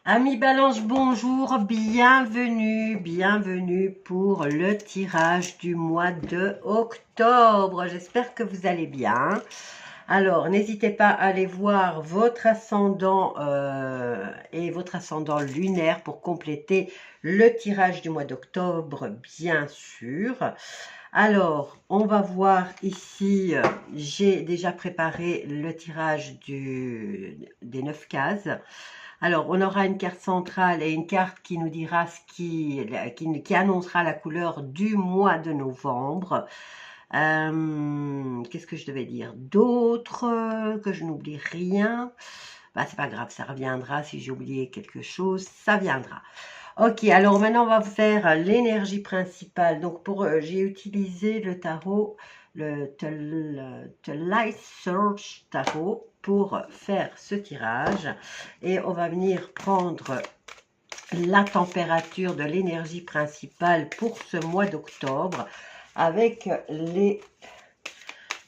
Amis Balance, bonjour, bienvenue pour le tirage du mois de octobre. J'espère que vous allez bien. Alors, n'hésitez pas à aller voir votre ascendant et votre ascendant lunaire pour compléter le tirage du mois d'octobre, bien sûr. Alors, on va voir ici, j'ai déjà préparé le tirage des 9 cases. Alors, on aura une carte centrale et une carte qui nous dira qui annoncera la couleur du mois de novembre. Qu'est-ce que je devais dire d'autre? Que je n'oublie rien. Bah, c'est pas grave, ça reviendra. Si j'ai oublié quelque chose, ça viendra. Ok, alors maintenant on va faire l'énergie principale. Donc j'ai utilisé le tarot, le The Light Search Tarot pour faire ce tirage. Et on va venir prendre la température de l'énergie principale pour ce mois d'octobre avec Attendez,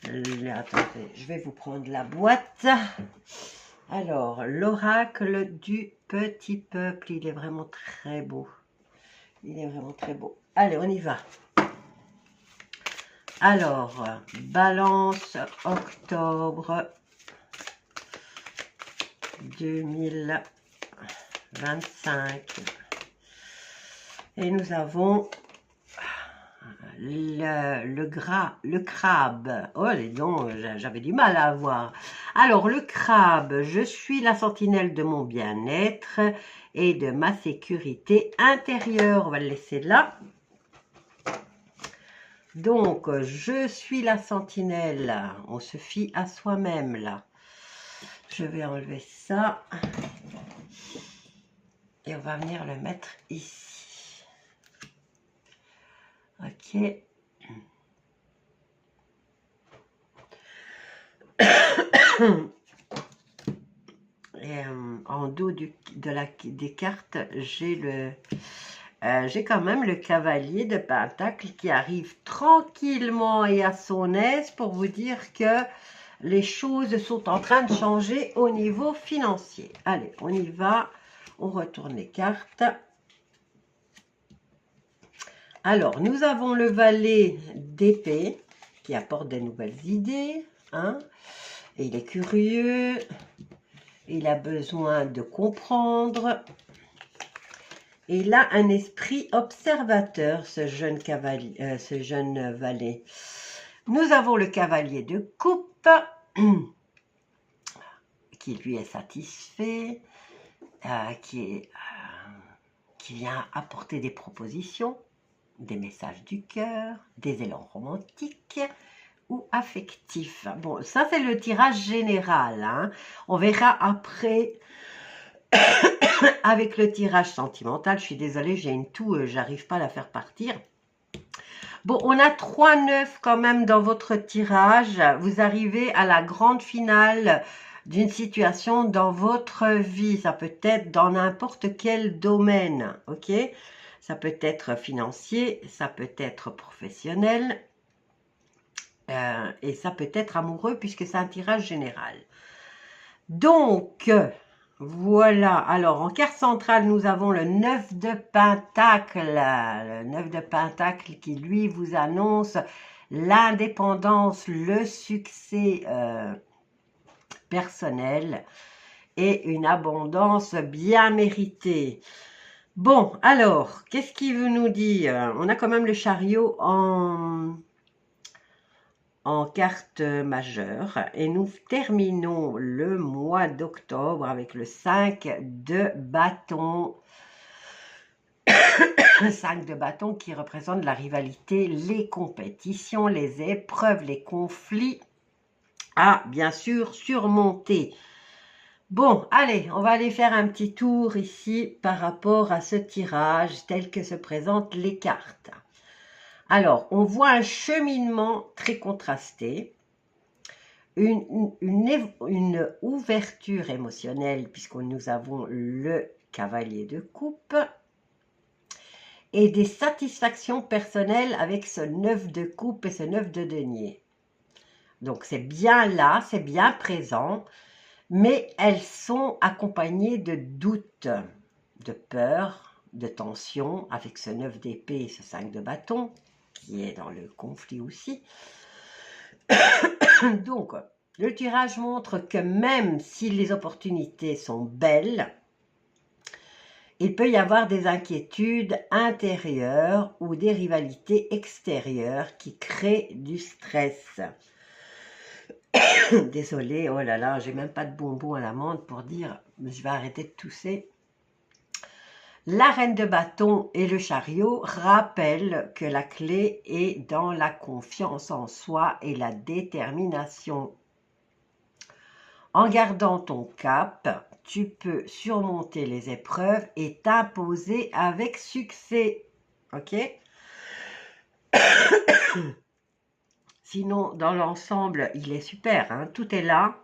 je vais vous prendre la boîte. Alors, l'oracle du petit peuple, il est vraiment très beau. Il est vraiment très beau. Allez, on y va. Alors, Balance, octobre 2025. Et nous avons le crabe. Oh, les dons, j'avais du mal à voir. Alors, le crabe, je suis la sentinelle de mon bien-être et de ma sécurité intérieure. On va le laisser là. Donc, je suis la sentinelle. On se fie à soi-même, là. Je vais enlever ça. Et on va venir le mettre ici. Ok. Et en dos des cartes, j'ai quand même le cavalier de Pentacle qui arrive tranquillement et à son aise pour vous dire que les choses sont en train de changer au niveau financier. Allez, on y va. On retourne les cartes. Alors, nous avons le valet d'épée qui apporte des nouvelles idées. Hein, et il est curieux. Il a besoin de comprendre. Et il a un esprit observateur, ce jeune cavalier, ce jeune valet. Nous avons le cavalier de coupe, qui lui est satisfait, qui vient apporter des propositions, des messages du cœur, des élans romantiques ou affectifs. Bon, ça c'est le tirage général. Hein. On verra après avec le tirage sentimental. Je suis désolée, j'ai une toux, j'arrive pas à la faire partir. Bon, on a 3 9 quand même dans votre tirage. Vous arrivez à la grande finale d'une situation dans votre vie. Ça peut être dans n'importe quel domaine, ok? Ça peut être financier, ça peut être professionnel et ça peut être amoureux puisque c'est un tirage général. Donc, voilà. Alors, en carte centrale, nous avons le 9 de Pentacle. Le 9 de Pentacle qui, lui, vous annonce l'indépendance, le succès personnel et une abondance bien méritée. Bon, alors, qu'est-ce qu'il veut nous dire? On a quand même le chariot en carte majeure et nous terminons le mois d'octobre avec le 5 de bâton. 5 de bâton qui représente la rivalité, les compétitions, les épreuves, les conflits à bien sûr surmonter. Bon, allez, on va aller faire un petit tour ici par rapport à ce tirage tel que se présentent les cartes. Alors, on voit un cheminement très contrasté, une ouverture émotionnelle puisque nous avons le cavalier de coupe et des satisfactions personnelles avec ce 9 de coupe et ce 9 de denier. Donc, c'est bien là, c'est bien présent, mais elles sont accompagnées de doutes. de peur, de tension, avec ce 9 d'épée et ce 5 de bâton, qui est dans le conflit aussi. Donc, le tirage montre que même si les opportunités sont belles, il peut y avoir des inquiétudes intérieures ou des rivalités extérieures qui créent du stress. Désolée, oh là là, j'ai même pas de bonbons à l'amande pour dire, je vais arrêter de tousser. La reine de bâton et le chariot rappellent que la clé est dans la confiance en soi et la détermination. En gardant ton cap, tu peux surmonter les épreuves et t'imposer avec succès. Ok? Sinon, dans l'ensemble, il est super. Hein? Tout est là.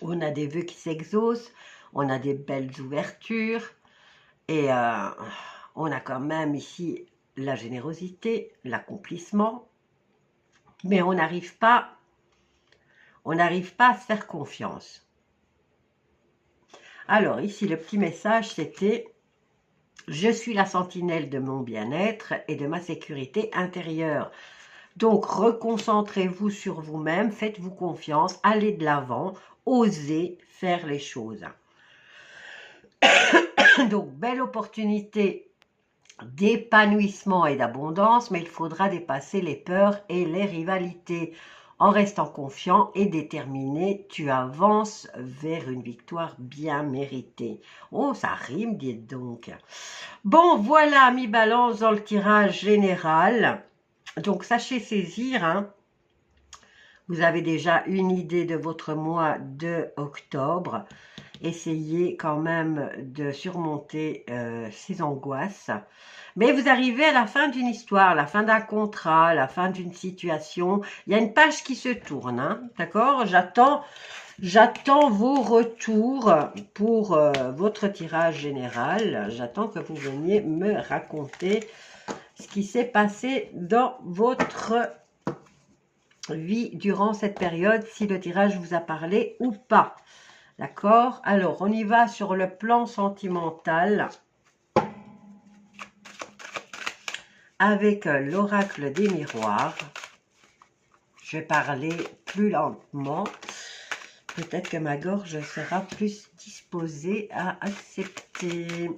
On a des vœux qui s'exaucent. On a des belles ouvertures. Et on a quand même ici la générosité, l'accomplissement. Mais on n'arrive pas à se faire confiance. Alors, ici, le petit message, c'était « Je suis la sentinelle de mon bien-être et de ma sécurité intérieure. » Donc, reconcentrez-vous sur vous-même, faites-vous confiance, allez de l'avant, osez faire les choses. Donc, belle opportunité d'épanouissement et d'abondance, mais il faudra dépasser les peurs et les rivalités. En restant confiant et déterminé, tu avances vers une victoire bien méritée. Oh, ça rime, dites donc. Bon, voilà, mi balance dans le tirage général. Donc, sachez saisir, hein. Vous avez déjà une idée de votre mois de octobre. Essayez quand même de surmonter ces angoisses. Mais vous arrivez à la fin d'une histoire, la fin d'un contrat, la fin d'une situation. Il y a une page qui se tourne, hein, d'accord? J'attends vos retours pour votre tirage général. J'attends que vous veniez me raconter ce qui s'est passé dans votre vie durant cette période, si le tirage vous a parlé ou pas. D'accord? Alors, on y va sur le plan sentimental avec l'oracle des miroirs. Je vais parler plus lentement. Peut-être que ma gorge sera plus disposée à accepter.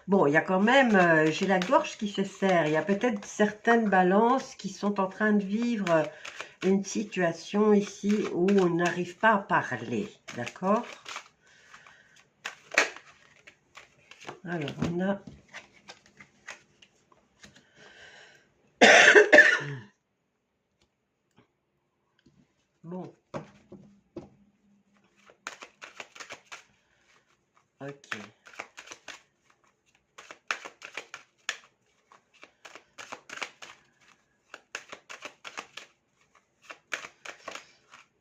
Bon, il y a quand même, j'ai la gorge qui se serre. Il y a peut-être certaines balances qui sont en train de vivre une situation ici où on n'arrive pas à parler. D'accord? Alors, on a... Bon. Ok.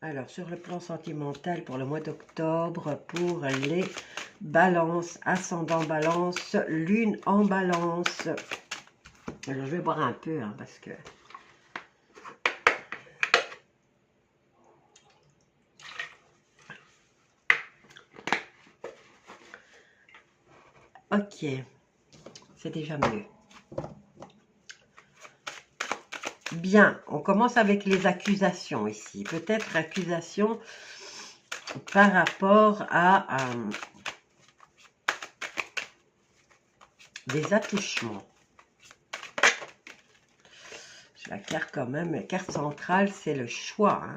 Alors, sur le plan sentimental, pour le mois d'octobre, pour les balances, ascendant balance, lune en balance. Alors, je vais boire un peu, hein, parce que... Ok, c'est déjà mieux. Bien, on commence avec les accusations ici. Peut-être accusations par rapport à des attouchements. Je la carte quand même. La carte centrale, c'est le choix. Hein.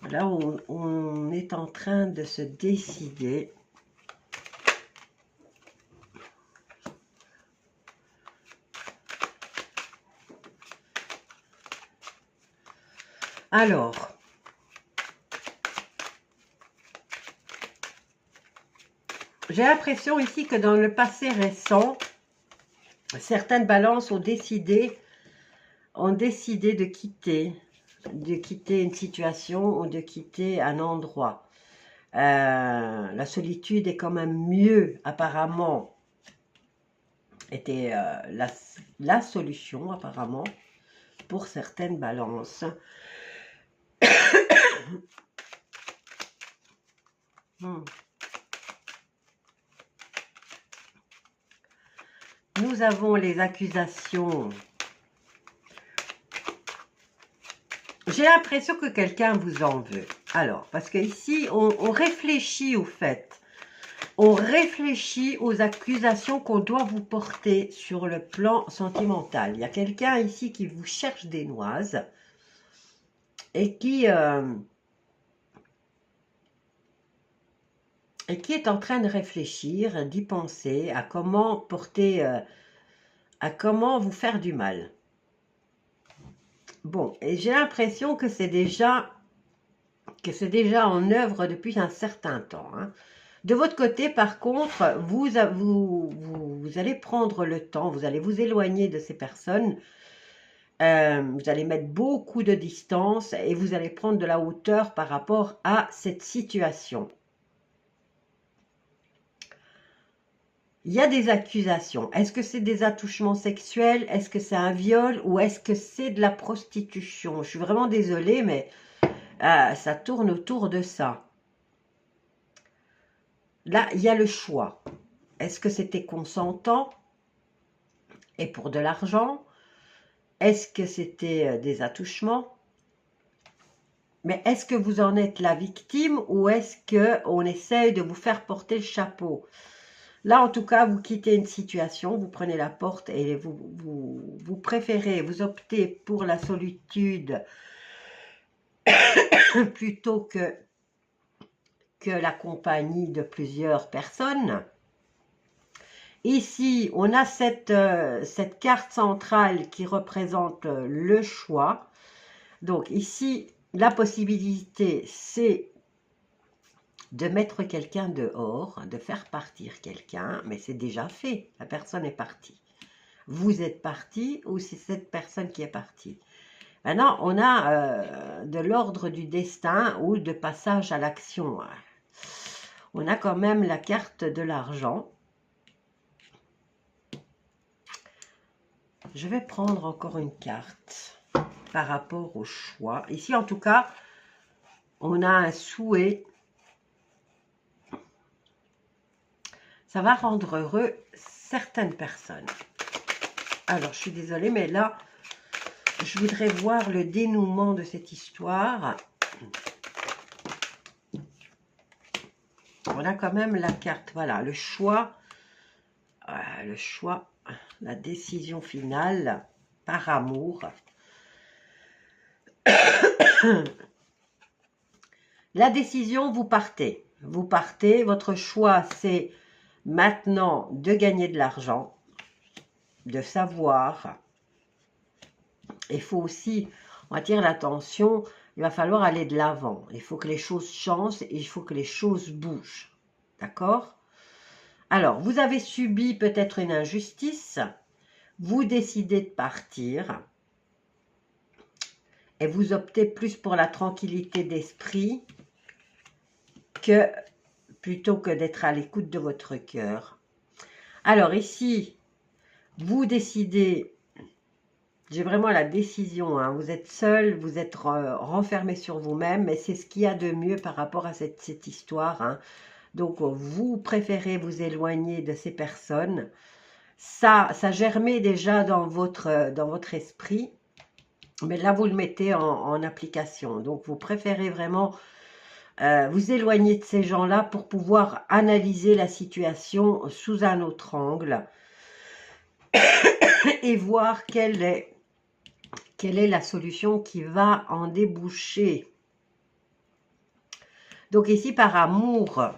Là, on est en train de se décider. Alors, j'ai l'impression ici que dans le passé récent, certaines balances ont décidé de quitter une situation ou de quitter un endroit. La solitude est quand même mieux, apparemment, était la solution, apparemment, pour certaines balances. Nous avons les accusations. J'ai l'impression que quelqu'un vous en veut. Alors, parce qu'ici, on réfléchit au fait. On réfléchit aux accusations qu'on doit vous porter sur le plan sentimental. Il y a quelqu'un ici qui vous cherche des noises et qui est en train de réfléchir, d'y penser, à comment porter, à comment vous faire du mal. Bon, et j'ai l'impression que c'est déjà en œuvre depuis un certain temps. Hein. De votre côté, par contre, vous allez prendre le temps, vous allez vous éloigner de ces personnes, vous allez mettre beaucoup de distance et vous allez prendre de la hauteur par rapport à cette situation. Il y a des accusations. Est-ce que c'est des attouchements sexuels? Est-ce que c'est un viol? Ou est-ce que c'est de la prostitution? Je suis vraiment désolée, mais ça tourne autour de ça. Là, il y a le choix. Est-ce que c'était consentant et pour de l'argent? Est-ce que c'était des attouchements? Mais est-ce que vous en êtes la victime ou est-ce qu'on essaye de vous faire porter le chapeau? Là, en tout cas, vous quittez une situation, vous prenez la porte et vous préférez, vous optez pour la solitude plutôt que la compagnie de plusieurs personnes. Ici, on a cette carte centrale qui représente le choix. Donc ici, la possibilité, c'est de mettre quelqu'un dehors, de faire partir quelqu'un, mais c'est déjà fait, la personne est partie. Vous êtes parti ou c'est cette personne qui est partie. Maintenant, on a de l'ordre du destin ou de passage à l'action. On a quand même la carte de l'argent. Je vais prendre encore une carte par rapport au choix. Ici, en tout cas, on a un souhait. Ça va rendre heureux certaines personnes. Alors, je suis désolée, mais là, je voudrais voir le dénouement de cette histoire. On a quand même la carte, voilà, le choix, la décision finale par amour. La décision, vous partez. Vous partez, votre choix, c'est maintenant de gagner de l'argent, de savoir. Il faut aussi, on attire l'attention, il va falloir aller de l'avant. Il faut que les choses changent et il faut que les choses bougent. D'accord? Alors, vous avez subi peut-être une injustice, vous décidez de partir et vous optez plus pour la tranquillité d'esprit plutôt que d'être à l'écoute de votre cœur. Alors ici, vous décidez, j'ai vraiment la décision, hein, vous êtes seul, vous êtes renfermé sur vous-même, mais c'est ce qu'il y a de mieux par rapport à cette histoire. Hein. Donc, vous préférez vous éloigner de ces personnes. Ça germait déjà dans votre esprit, mais là, vous le mettez en application. Donc, vous préférez vraiment vous éloigner de ces gens-là pour pouvoir analyser la situation sous un autre angle et voir quelle est la solution qui va en déboucher. Donc ici, par amour,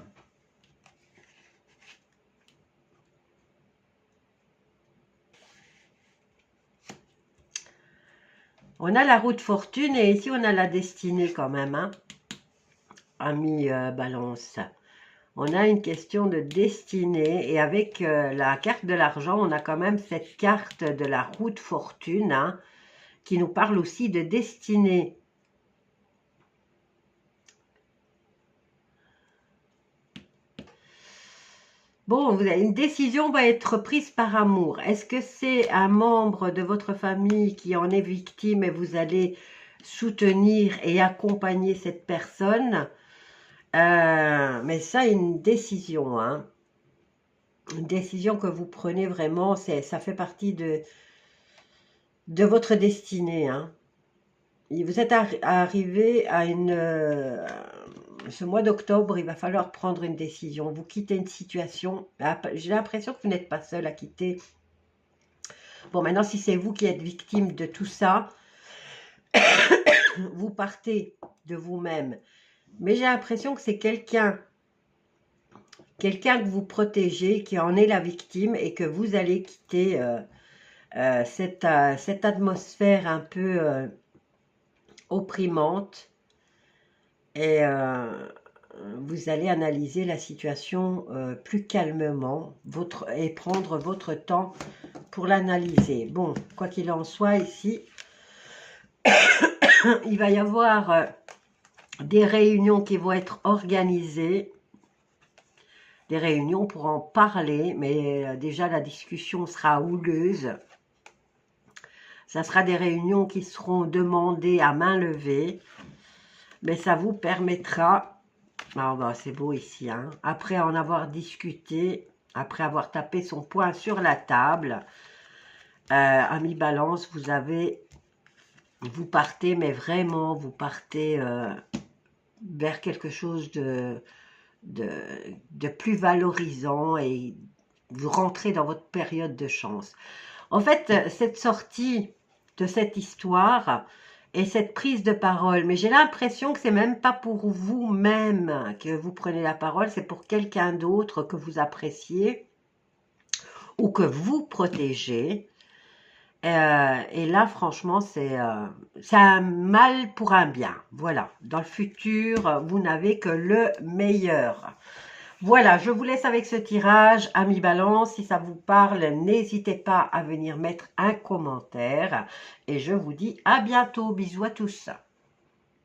on a la roue de fortune et ici, on a la destinée quand même, hein. Ami Balance. On a une question de destinée et avec la carte de l'argent, on a quand même cette carte de la roue de fortune, hein, qui nous parle aussi de destinée. Bon, une décision va être prise par amour. Est-ce que c'est un membre de votre famille qui en est victime et vous allez soutenir et accompagner cette personne? Mais ça, une décision, hein. une décision que vous prenez vraiment, ça fait partie de votre destinée. Hein. Vous êtes arrivé à ce mois d'octobre, il va falloir prendre une décision. Vous quittez une situation. J'ai l'impression que vous n'êtes pas seul à quitter. Bon, maintenant, si c'est vous qui êtes victime de tout ça, vous partez de vous-même. Mais j'ai l'impression que c'est quelqu'un que vous protégez, qui en est la victime et que vous allez quitter cette atmosphère un peu opprimante et vous allez analyser la situation plus calmement et prendre votre temps pour l'analyser. Bon, quoi qu'il en soit, ici, il va y avoir des réunions qui vont être organisées, des réunions pour en parler, mais déjà la discussion sera houleuse. Ça sera des réunions qui seront demandées à main levée, mais ça vous permettra, oh bah c'est beau ici, hein, après en avoir discuté, après avoir tapé son poing sur la table, ami Balance, vous partez, mais vraiment, vous partez vers quelque chose de plus valorisant et vous rentrez dans votre période de chance. En fait, cette sortie de cette histoire et cette prise de parole, mais j'ai l'impression que c'est même pas pour vous-même que vous prenez la parole, c'est pour quelqu'un d'autre que vous appréciez ou que vous protégez. Et là, franchement, c'est un mal pour un bien. Voilà, dans le futur, vous n'avez que le meilleur. Voilà, je vous laisse avec ce tirage, amis Balance. Si ça vous parle, n'hésitez pas à venir mettre un commentaire. Et je vous dis à bientôt. Bisous à tous.